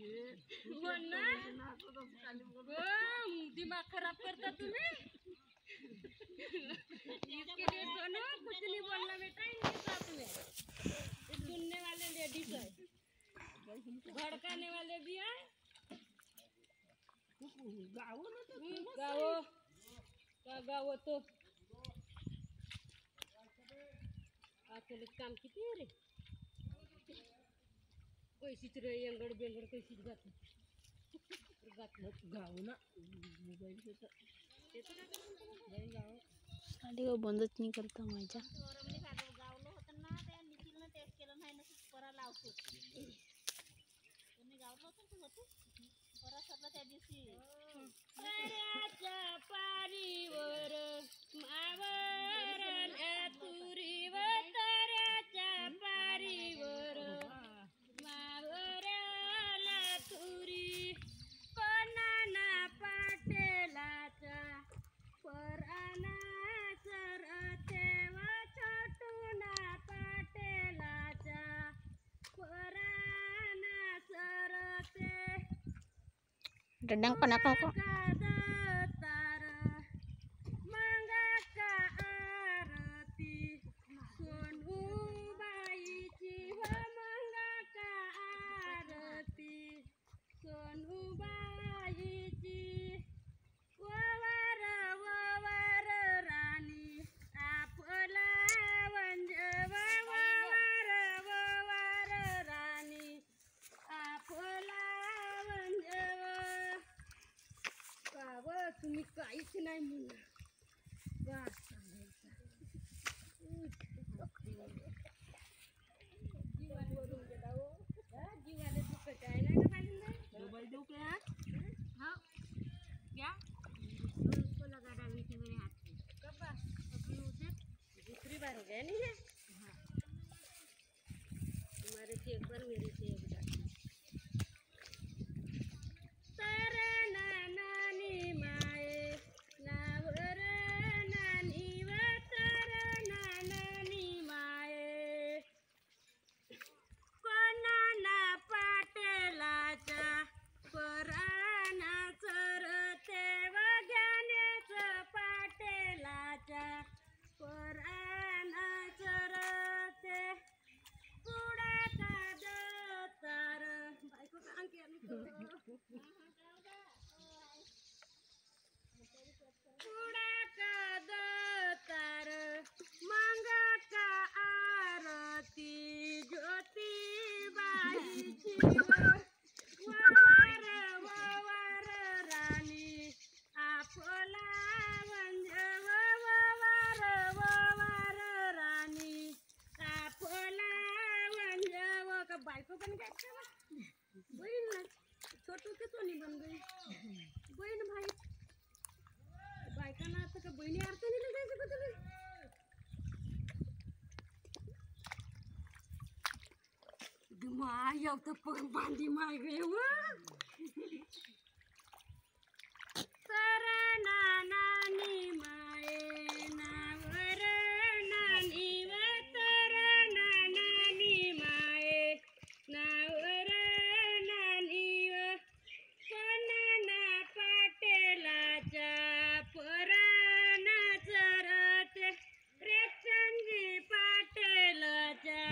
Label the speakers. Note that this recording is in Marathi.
Speaker 1: बोल ना दिमाग खराब करता तुम्ही इसके लिए सुनो कुछ नहीं बोलना बेटा इनके साथ में सुनने वाले लेडीज है भड़काने वाले भी है गाव तो आजकाल काम किती आहे रे कैसीच रे यंगड बेंगड कैसीच घातलं गाव ना मोबाईल
Speaker 2: गाडी बंदच नाही करता माझ्या
Speaker 3: गावलं होतं ना त्या निखिलनं टेस्ट केलं नाही ना परा लावतो तुम्ही गावलं होतं तू होते परा सरला त्या दिवशी
Speaker 1: पराच्या पारीवर मावरल्या तुरीवर तराच्या पारीवर मावरल्या तुरी कोणाना पाटेलाच्या पराना सरते व छोटूना पाटेलाच्या पराना सरते
Speaker 2: डंडंग पण नको
Speaker 1: तार मंगा का आरती सोनूबाईची व मंगा का आरती सोनूबाईची ववर राणी आपला वंज ववर राणी आपला वंज गाव तुम्ही काहीच नाही म्हणा बस जीवावरून गेला हो जीवाला दुखत आहे ना का मोबाईल देऊ का हा क्या उसको लगा डालने की मेरे हाथ में कब अपनी उसे दूसरी बार हो गया नहीं है हाँ तुम्हारे से एक बार मेरे से एक बार तारा नानी माए नावर नानी व तारा नानी माए कोणाला पाटेलाच्या पराना सरते व ज्ञानेचं पाटेलाच्या पराना सरते पुढा का दतार बायको काम केलं पुढा का दतार मंगा का आरती ज्योतिबाईची ववर राणी आपला वंज ववर राणी आपला वंज का बायको पण काय बहीण ना छोटू के सोनी बन गई बहीण भाई बायकांना आता का बहिणी अर्थ नाही लागायचं का तुम्ही माय तर पण बांधी माय गे तर नानी माये नावर नानी व तर नानी माये नावर नानी व कोणाना पाटेलाच्या पराना चरते रेखंजी पाटेलाच्या